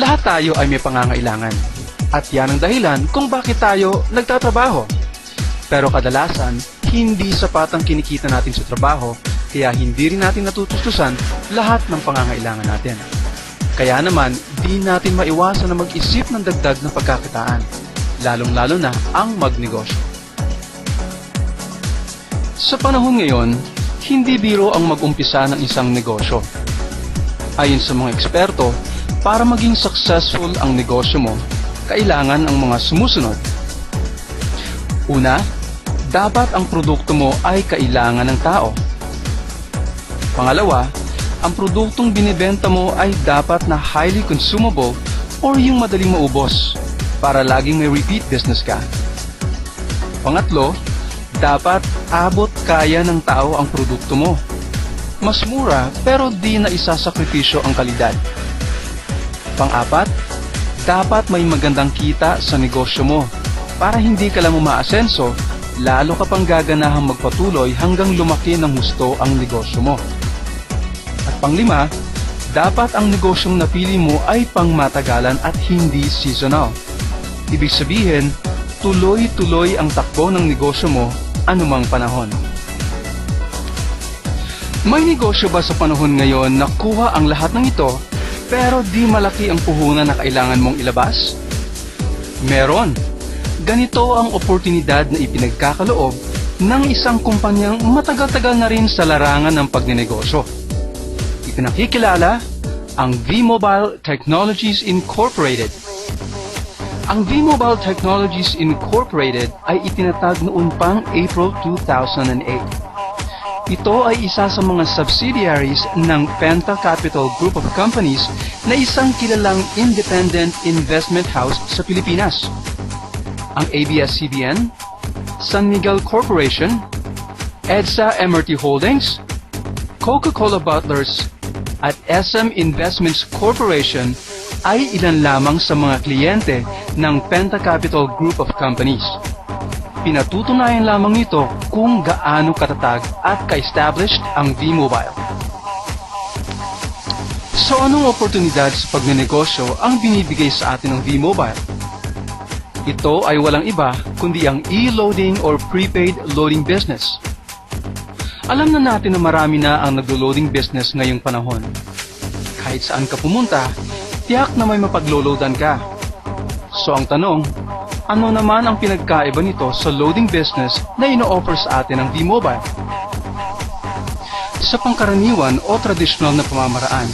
Lahat tayo ay may pangangailangan. At yan ang dahilan kung bakit tayo nagtatrabaho. Pero kadalasan, hindi sapat ang kinikita natin sa trabaho, kaya hindi rin natin natutustusan lahat ng pangangailangan natin. Kaya naman, di natin maiwasan na mag-isip ng dagdag na pagkakitaan, lalong-lalo na ang magnegosyo. Sa panahon ngayon, hindi biro ang mag-umpisa ng isang negosyo. Ayon sa mga eksperto, para maging successful ang negosyo mo, kailangan ang mga sumusunod. Una, dapat ang produkto mo ay kailangan ng tao. Pangalawa, ang produktong binibenta mo ay dapat na highly consumable or yung madaling maubos para laging may repeat business ka. Pangatlo, dapat abot kaya ng tao ang produkto mo. Mas mura pero di na isasakripisyo ang kalidad. Pang-apat, dapat may magandang kita sa negosyo mo para hindi ka lang umaasenso, lalo ka pang gaganahang magpatuloy hanggang lumaki ng husto ang negosyo mo. At pang-lima, dapat ang negosyong napili mo ay pangmatagalan at hindi seasonal. Ibig sabihin, tuloy-tuloy ang takbo ng negosyo mo anumang panahon. May negosyo ba sa panahon ngayon na kuha ang lahat ng ito pero di malaki ang puhunan na kailangan mong ilabas? Meron. Ganito ang oportunidad na ipinagkakaloob ng isang kumpanyang matagal-tagal na rin sa larangan ng pagnenegosyo. Ipinakikilala ang V-Mobile Technologies Incorporated. Ang V-Mobile Technologies Incorporated ay itinatag noon pang April 2008. Ito ay isa sa mga subsidiaries ng Penta Capital Group of Companies na isang kilalang independent investment house sa Pilipinas. Ang ABS-CBN, San Miguel Corporation, EDSA MRT Holdings, Coca-Cola Bottlers, at SM Investments Corporation ay ilan lamang sa mga kliyente ng Penta Capital Group of Companies. Pinatutunayan lamang nito kung gaano katatag at ka-established ang V-Mobile. So anong oportunidad sa pagnenegosyo ang binibigay sa atin ng V-Mobile? Ito ay walang iba kundi ang e-loading or prepaid loading business. Alam na natin na marami na ang naglo-loading business ngayong panahon. Kahit saan ka pumunta, tiyak na may mapagloloadan ka. So ang tanong, ano naman ang pinagkaiba nito sa loading business na ino-offer sa atin ng V-Mobile? Sa pangkaraniwan o tradisyonal na pamamaraan,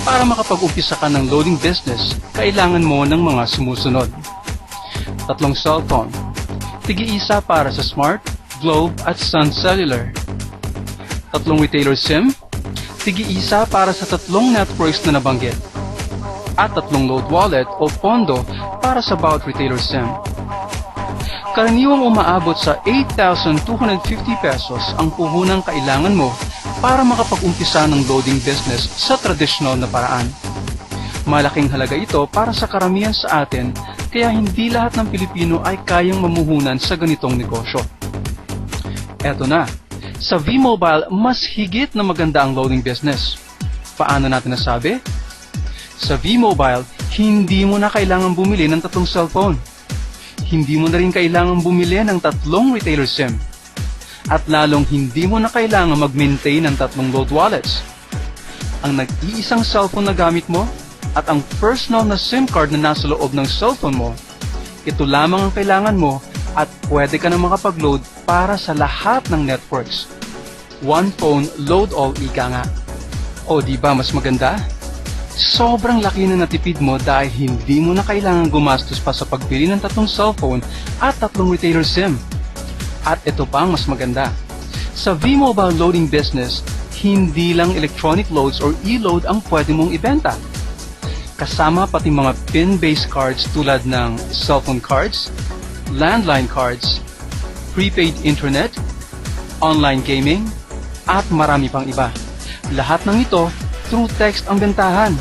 para makapag-umpisa ka ng loading business, kailangan mo ng mga sumusunod. 3 cellphone, tig-iisa para sa Smart, Globe at Sun Cellular. 3 retailer SIM, tig-iisa para sa 3 networks na nabanggit. At 3 load wallet o pondo para sa bawat retailer SIM. Karaniwang umaabot sa 8,250 pesos ang puhunang kailangan mo para makapag-umpisa ng loading business sa tradisyonal na paraan. Malaking halaga ito para sa karamihan sa atin, kaya hindi lahat ng Pilipino ay kayang mamuhunan sa ganitong negosyo. Eto na, sa V-Mobile mas higit na maganda ang loading business. Paano natin nasabi? Sa V-Mobile, hindi mo na kailangan bumili ng 3 cellphone. Hindi mo na rin kailangan bumili ng 3 retailer SIM. At lalong hindi mo na kailangan mag-maintain ng 3 load wallets. Ang nag-iisang cellphone na gamit mo at ang personal na SIM card na nasa loob ng cellphone mo, ito lamang ang kailangan mo at pwede ka na makapag-load para sa lahat ng networks. One phone, load all, ika nga. O di ba mas maganda? Sobrang laki na natipid mo dahil hindi mo na kailangan gumastos pa sa pagbili ng 3 cellphone at 3 retailer SIM. At ito pa ang mas maganda. Sa V-Mobile loading business, hindi lang electronic loads or e-load ang pwede mong ibenta. Kasama pati mga PIN-based cards tulad ng cellphone cards, landline cards, prepaid internet, online gaming, at marami pang iba. Lahat ng ito through text ang bentahan.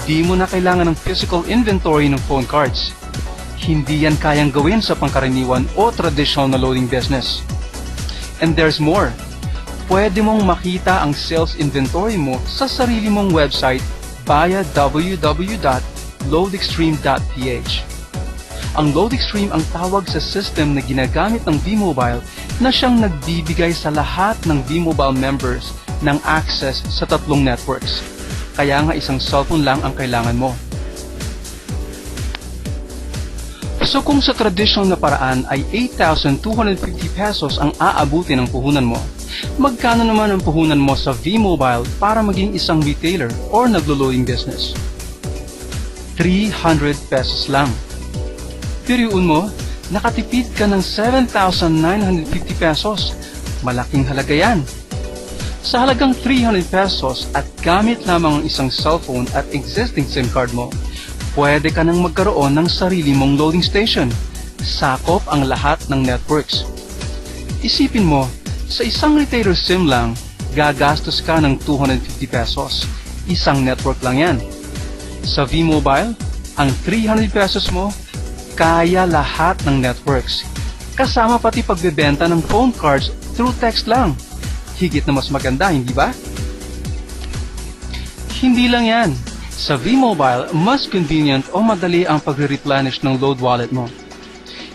Di mo na kailangan ng physical inventory ng phone cards. Hindi yan kayang gawin sa pangkaraniwan o traditional na loading business. And there's more. Pwede mong makita ang sales inventory mo sa sarili mong website via www.vmobile.com. loadextreme.ph. Ang LoadExtreme ang tawag sa system na ginagamit ng V-Mobile na siyang nagbibigay sa lahat ng V-Mobile members ng access sa tatlong networks. Kaya nga isang cellphone lang ang kailangan mo. So kung sa traditional na paraan ay 8,250 pesos ang aabuti ng puhunan mo, magkano naman ang puhunan mo sa V-Mobile para maging isang retailer or naglo-loading business? 300 pesos lang. Piriun mo, nakatipid ka ng 7,950 pesos. Malaking halaga yan. Sa halagang 300 pesos at gamit lamang ang isang cellphone at existing SIM card mo, pwede ka nang magkaroon ng sarili mong loading station. Sakop ang lahat ng networks. Isipin mo, sa isang retailer SIM lang, gagastos ka ng 250 pesos. Isang network lang yan. Sa V-Mobile, ang 300 pesos mo, kaya lahat ng networks. Kasama pati pagbebenta ng phone cards through text lang. Higit na mas maganda, hindi ba? Hindi lang yan. Sa V-Mobile, mas convenient o madali ang pagre-replenish ng load wallet mo.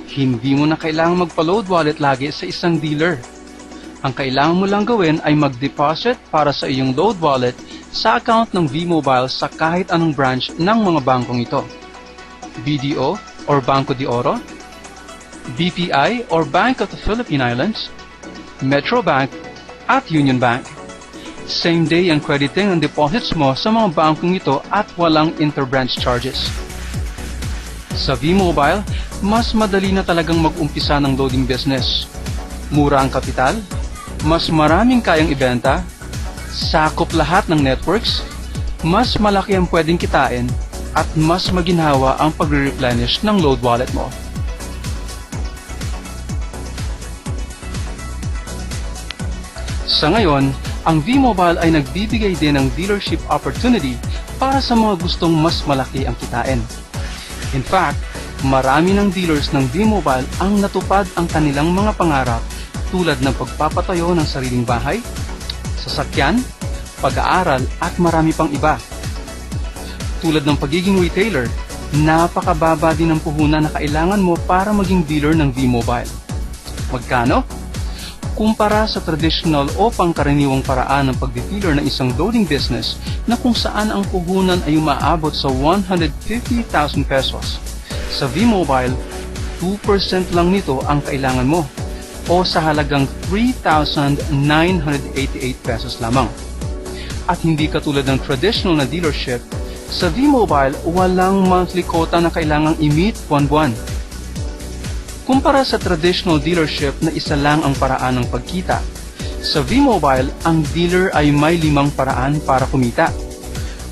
Hindi mo na kailangang magpa-load wallet lagi sa isang dealer. Ang kailangan mo lang gawin ay mag-deposit para sa iyong load wallet sa account ng V-Mobile sa kahit anong branch ng mga bangkong ito. BDO or Banco de Oro, BPI or Bank of the Philippine Islands, Metro Bank at Union Bank. Same day ang crediting ng deposits mo sa mga bangkong ito at walang interbranch charges. Sa V-Mobile, mas madali na talagang mag-umpisa ng loading business. Mura ang kapital, mas maraming kayang ibenta, sakop lahat ng networks, mas malaki ang pwedeng kitain, at mas maginhawa ang pagre-replenish ng load wallet mo. Sa ngayon, ang V-Mobile ay nagbibigay din ng dealership opportunity para sa mga gustong mas malaki ang kitain. In fact, marami ng dealers ng V-Mobile ang natupad ang kanilang mga pangarap tulad ng pagpapatayo ng sariling bahay, sasakyan, pag-aaral at marami pang iba. Tulad ng pagiging retailer, napakababa din ang puhunan na kailangan mo para maging dealer ng V-Mobile. Magkano? Kumpara sa traditional o pangkaraniwang paraan ng pagdi-dealer ng isang loading business na kung saan ang puhunan ay umaabot sa 150,000 pesos. Sa V-Mobile, 2% lang nito ang kailangan mo o sa halagang 3,988 pesos lamang. At hindi katulad ng traditional na dealership, sa V-Mobile walang monthly quota na kailangang i-meet buwan-buwan. Kumpara sa traditional dealership na isa lang ang paraan ng pagkita, sa V-Mobile, ang dealer ay may 5 paraan para kumita.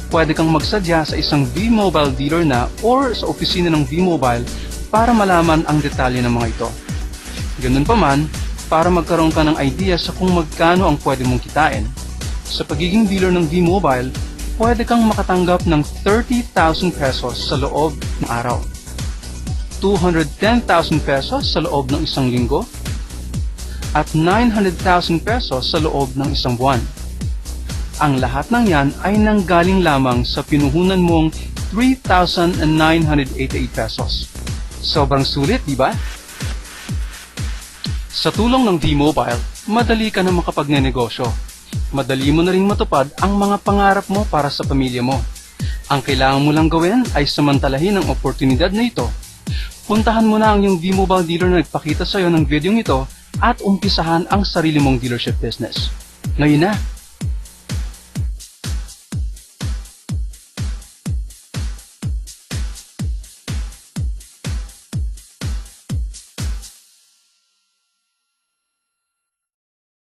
Pwede kang magsadya sa isang V-Mobile dealer na or sa opisina ng V-Mobile para malaman ang detalye ng mga ito. Ganun pa man, para magkaroon ka ng idea sa kung magkano ang pwede mong kitain. Sa pagiging dealer ng V-Mobile, pwede kang makatanggap ng 30,000 pesos sa loob ng araw. 210,000 pesos sa loob ng isang linggo at 900,000 pesos sa loob ng isang buwan. Ang lahat ng yan ay nanggaling lamang sa pinuhunan mong 3,988 pesos. Sobrang sulit, di ba? Sa tulong ng V-Mobile, madali ka na makapagnenegosyo. Madali mo na ring matupad ang mga pangarap mo para sa pamilya mo. Ang kailangan mo lang gawin ay samantalahin ang oportunidad na ito. Puntahan mo na ang iyong V-Mobile dealer na nagpakita sa iyo ng video ito at umpisahan ang sarili mong dealership business. Ngayon na!